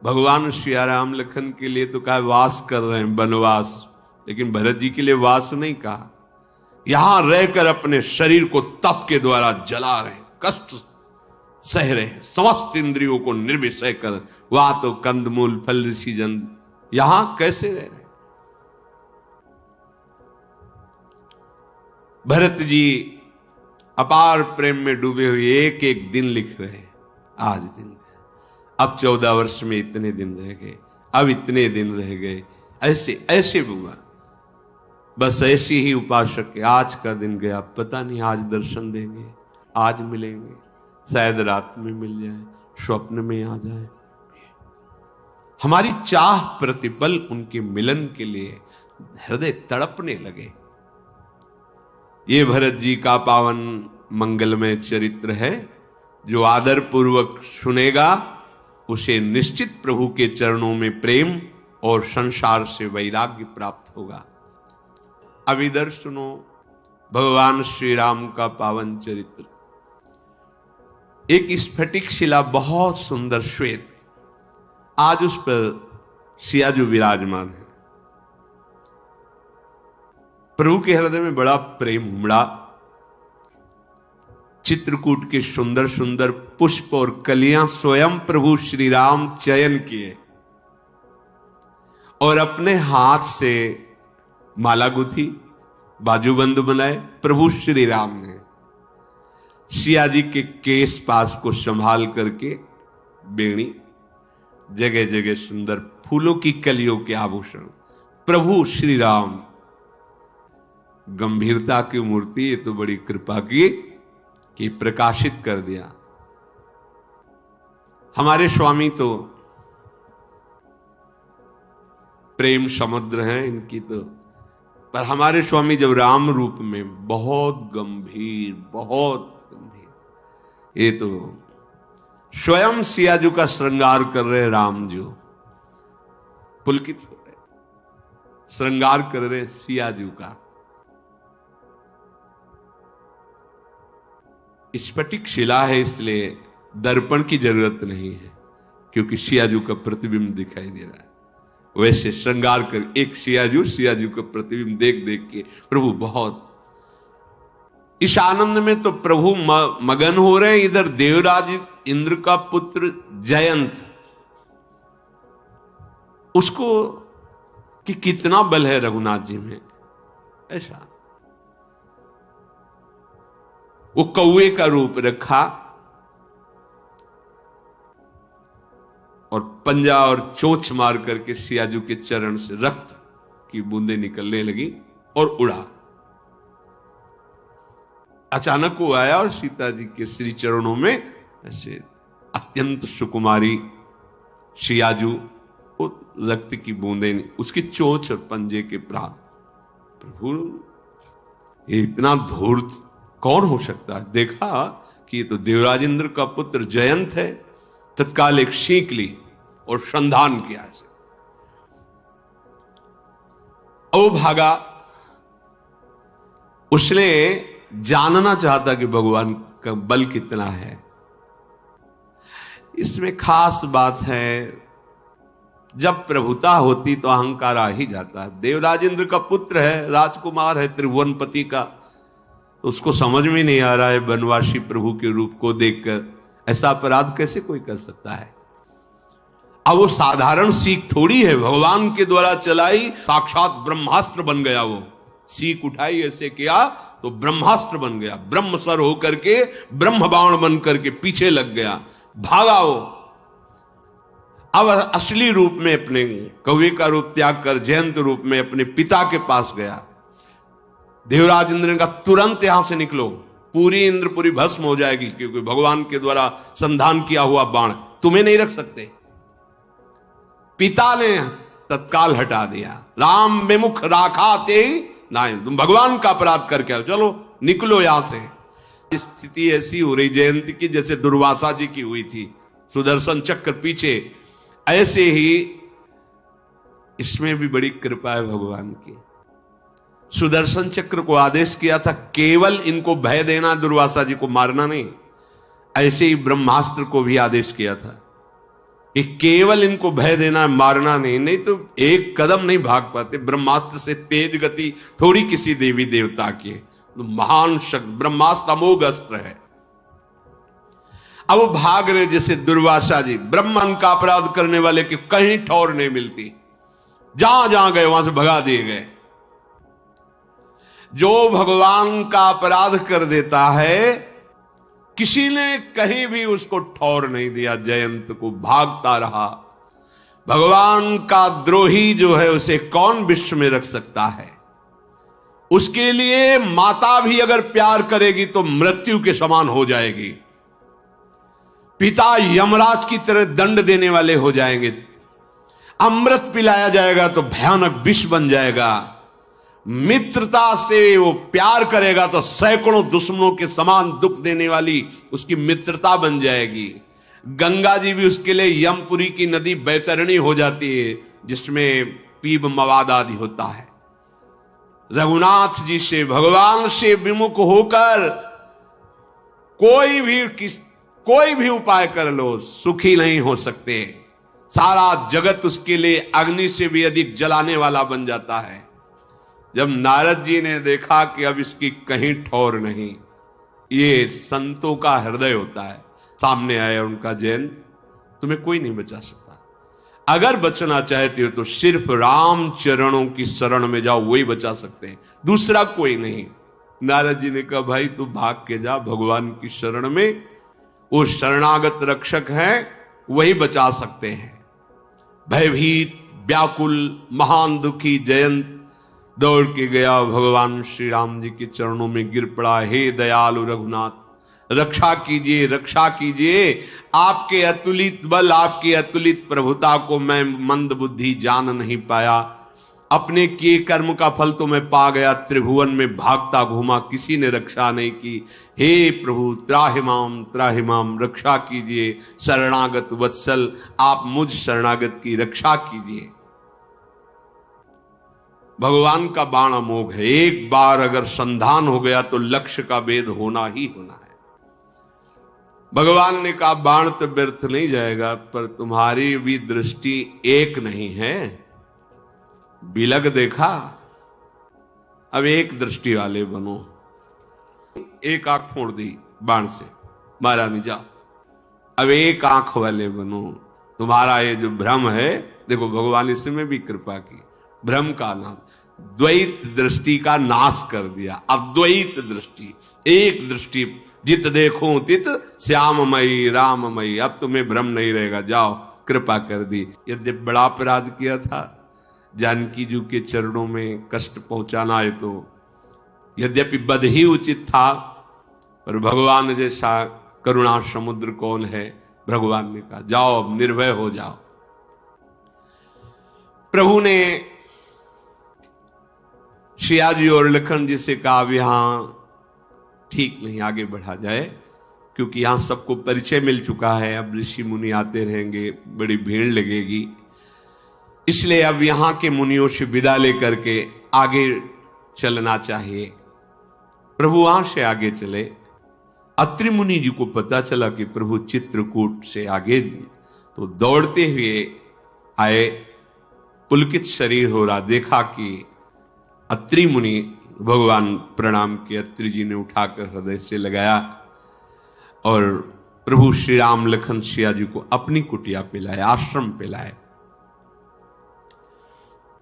भगवान श्री राम लखन के लिए तो कहा वास कर रहे हैं, वनवास, लेकिन भरत जी के लिए वास नहीं कहा। यहां रहकर अपने शरीर को तप के द्वारा जला रहे, कष्ट सह रहे, समस्त इंद्रियों को निर्विषय कर। वहां तो कंदमूल फल ऋषि जन, यहां कैसे रह रहे? भरत जी अपार प्रेम में डूबे हुए एक एक दिन लिख रहे हैं। आज दिन, अब 14 वर्ष में इतने दिन रह गए, अब इतने दिन रह गए, ऐसे ऐसे हुआ। बस ऐसी ही उपासक है। आज का दिन गया, पता नहीं आज दर्शन देंगे, आज मिलेंगे, शायद रात में मिल जाए, स्वप्न में आ जाए। हमारी चाह प्रतिपल उनके मिलन के लिए हृदय तड़पने लगे। ये भरत जी का पावन मंगलमय चरित्र है। जो आदर पूर्वक सुनेगा उसे निश्चित प्रभु के चरणों में प्रेम और संसार से वैराग्य प्राप्त होगा। अब इधर सुनो भगवान श्री राम का पावन चरित्र। एक स्फटिक शिला बहुत सुंदर श्वेत, आज उस पर सियाजू विराजमान है। प्रभु के हृदय में बड़ा प्रेम उमड़ा। चित्रकूट के सुंदर सुंदर पुष्प और कलियां स्वयं प्रभु श्री राम चयन किए और अपने हाथ से माला गुथी, बाजूबंद बनाए। प्रभु श्री राम ने सिया जी के केस पास को संभाल करके बेणी, जगह जगह सुंदर फूलों की कलियों के आभूषण। प्रभु श्री राम गंभीरता की मूर्ति, ये तो बड़ी कृपा की कि प्रकाशित कर दिया। हमारे स्वामी तो प्रेम समुद्र हैं इनकी तो, पर हमारे स्वामी जब राम रूप में बहुत गंभीर, बहुत गंभीर, ये तो स्वयं सियाजू का श्रृंगार कर रहे राम जी, पुलकित हो रहे, श्रृंगार कर रहे सियाजू का। स्फटिक शिला है इसलिए दर्पण की जरूरत नहीं है, क्योंकि सियाजू का प्रतिबिंब दिखाई दे रहा है। वैसे श्रृंगार कर एक सियाजू का प्रतिबिंब देख देख के प्रभु बहुत इस आनंद में तो प्रभु मगन हो रहे हैं। इधर देवराज इंद्र का पुत्र जयंत, उसको कि कितना बल है रघुनाथ जी में, ऐसा वो कौवे का रूप रखा और पंजा और चोंच मार करके सियाजू के चरण से रक्त की बूंदें निकलने लगी और उड़ा। अचानक वो आया और सीता जी के श्री चरणों में ऐसे अत्यंत सुकुमारी सियाजू, वो रक्त की बूंदें उसकी चोंच और पंजे के प्राण। प्रभु ये इतना धूर्त कौन हो सकता है? देखा कि ये तो देवराजेंद्र का पुत्र जयंत है। तत्काल एक सीख ली और संधान किया इसे। वो भागा, उसने जानना चाहता कि भगवान का बल कितना है। इसमें खास बात है, जब प्रभुता होती तो अहंकार आ ही जाता है। देवराजेंद्र का पुत्र है, राजकुमार है, त्रिभुवनपति का, तो उसको समझ में नहीं आ रहा है वनवासी प्रभु के रूप को देखकर ऐसा अपराध कैसे कोई कर सकता है। अब वो साधारण सीख थोड़ी है, भगवान के द्वारा चलाई, साक्षात ब्रह्मास्त्र बन गया। वो सीख उठाई, ऐसे किया तो ब्रह्मास्त्र बन गया। ब्रह्म सर होकर के ब्रह्म बाण बन करके पीछे लग गया, भागा वो। अब असली रूप में अपने कौवे का रूप त्याग कर जयंत रूप में अपने पिता के पास गया। देवराज इंद्र ने कहा तुरंत यहां से निकलो, पूरी इंद्रपुरी भस्म हो जाएगी, क्योंकि भगवान के द्वारा संधान किया हुआ बाण तुम्हें नहीं रख सकते। पिता ने तत्काल हटा दिया। राम विमुख राखा ते नहीं, तुम भगवान का अपराध करके आओ, चलो निकलो यहां से। स्थिति ऐसी हो रही जयंती की जैसे दुर्वासा जी की हुई थी, सुदर्शन चक्र पीछे, ऐसे ही इसमें भी बड़ी कृपा है भगवान की। सुदर्शन चक्र को आदेश किया था केवल इनको भय देना, दुर्वासा जी को मारना नहीं। ऐसे ही ब्रह्मास्त्र को भी आदेश किया था, कि केवल इनको भय देना है, मारना नहीं, नहीं तो एक कदम नहीं भाग पाते। ब्रह्मास्त्र से तेज गति थोड़ी किसी देवी देवता की, तो महान शक्ति ब्रह्मास्त्र अमोघ अस्त्र है। अब वो भाग रहे जैसे दुर्वासा जी, ब्रह्मांड का अपराध करने वाले की कहीं ठौर नहीं मिलती, जहां जहां गए वहां से भगा दिए गए। जो भगवान का अपराध कर देता है, किसी ने कहीं भी उसको ठौर नहीं दिया, जयंत को भागता रहा। भगवान का द्रोही जो है उसे कौन विश्व में रख सकता है? उसके लिए माता भी अगर प्यार करेगी तो मृत्यु के समान हो जाएगी, पिता यमराज की तरह दंड देने वाले हो जाएंगे, अमृत पिलाया जाएगा तो भयानक विष बन जाएगा, मित्रता से वो प्यार करेगा तो सैकड़ों दुश्मनों के समान दुख देने वाली उसकी मित्रता बन जाएगी। गंगा जी भी उसके लिए यमपुरी की नदी बैतरणी हो जाती है, जिसमें पीप मवाद आदि होता है। रघुनाथ जी से, भगवान से विमुख होकर कोई भी उपाय कर लो, सुखी नहीं हो सकते। सारा जगत उसके लिए अग्नि से भी अधिक जलाने वाला बन जाता है। जब नारद जी ने देखा कि अब इसकी कहीं ठौर नहीं, ये संतों का हृदय होता है, सामने आया उनका जैन, तुम्हें कोई नहीं बचा सकता। अगर बचना चाहते हो तो सिर्फ राम चरणों की शरण में जाओ, वही बचा सकते हैं, दूसरा कोई नहीं। नारद जी ने कहा भाई तू भाग के जा भगवान की शरण में, वो शरणागत रक्षक हैं, वही बचा सकते हैं। भयभीत व्याकुल महान दुखी जयंत दौड़ के गया, भगवान श्री राम जी के चरणों में गिर पड़ा। हे दयालु रघुनाथ, रक्षा कीजिए, रक्षा कीजिए। आपके अतुलित बल, आपकी अतुलित प्रभुता को मैं मंद बुद्धि जान नहीं पाया। अपने किए कर्म का फल तो मैं पा गया, त्रिभुवन में भागता घूमा, किसी ने रक्षा नहीं की। हे प्रभु त्राहिमाम, रक्षा कीजिए। शरणागत वत्सल, आप मुझ शरणागत की रक्षा कीजिए। भगवान का बाण अमोघ है, एक बार अगर संधान हो गया तो लक्ष्य का भेद होना ही होना है। भगवान ने कहा बाण तो व्यर्थ नहीं जाएगा, पर तुम्हारी भी दृष्टि एक नहीं है, बिलग देखा, अब एक दृष्टि वाले बनो। एक आंख फोड़ दी बाण से, मारा नहीं, जा अब एक आंख वाले बनो। तुम्हारा ये जो भ्रम है, देखो भगवान इसमें भी कृपा की, भ्रम का नाम, द्वैत दृष्टि का नाश कर दिया। अब द्वैत दृष्टि, एक दृष्टि, जित देखो तित श्याममयी राममयी, अब तुम्हें भ्रम नहीं रहेगा, जाओ, कृपा कर दी। यदि बड़ा अपराध किया था, जानकी जी के चरणों में कष्ट पहुंचाना है, तो यद्यपि बध ही उचित था, पर भगवान जैसा करुणा समुद्र कौन है। भगवान ने कहा जाओ, अब निर्भय हो जाओ। प्रभु ने श्रिया जी और लखन जी से कहा अब यहां ठीक नहीं आगे बढ़ा जाए, क्योंकि यहां सबको परिचय मिल चुका है, अब ऋषि मुनि आते रहेंगे, बड़ी भीड़ लगेगी, इसलिए अब यहां के मुनियों से विदा लेकर के आगे चलना चाहिए। प्रभु वहां से आगे चले। अत्रि मुनि जी को पता चला कि प्रभु चित्रकूट से आगे, तो दौड़ते हुए आए, पुलकित शरीर हो रहा, देखा कि अत्रि मुनि, भगवान प्रणाम किया, अत्रि जी ने उठाकर हृदय से लगाया और प्रभु श्री राम लखन सिया जी को अपनी कुटिया पे लाए, आश्रम पे लाए।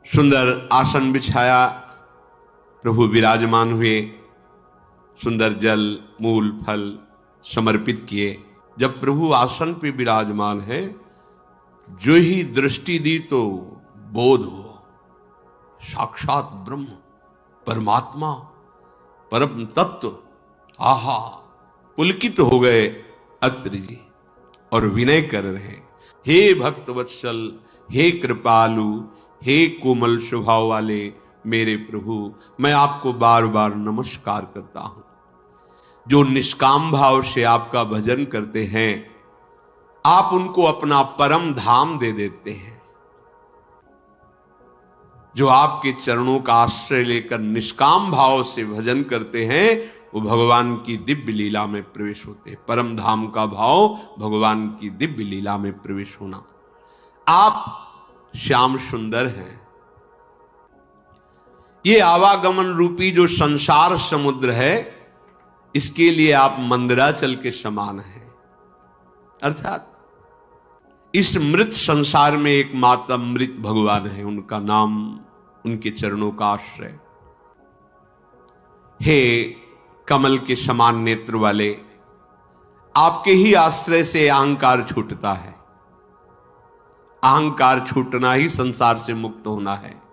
सुंदर आसन बिछाया, प्रभु विराजमान हुए, सुंदर जल मूल फल समर्पित किए। जब प्रभु आसन पे विराजमान है, जो ही दृष्टि दी तो बोध हो, साक्षात ब्रह्म परमात्मा परम तत्व, आहा, पुलकित हो गए अत्रि जी और विनय कर रहे, हे भक्त वत्सल, हे कृपालु, हे कोमल स्वभाव वाले मेरे प्रभु, मैं आपको बार बार नमस्कार करता हूं। जो निष्काम भाव से आपका भजन करते हैं, आप उनको अपना परम धाम दे देते हैं। जो आपके चरणों का आश्रय लेकर निष्काम भाव से भजन करते हैं, वो भगवान की दिव्य लीला में प्रवेश होते हैं। परम धाम का भाव भगवान की दिव्य लीला में प्रवेश होना। आप श्याम सुंदर हैं। ये आवागमन रूपी जो संसार समुद्र है, इसके लिए आप मंदराचल के समान हैं। अर्थात इस मृत संसार में एक माता मृत भगवान है, उनका नाम, उनके चरणों का आश्रय। हे कमल के समान नेत्र वाले, आपके ही आश्रय से अहंकार छूटता है। अहंकार छूटना ही संसार से मुक्त होना है।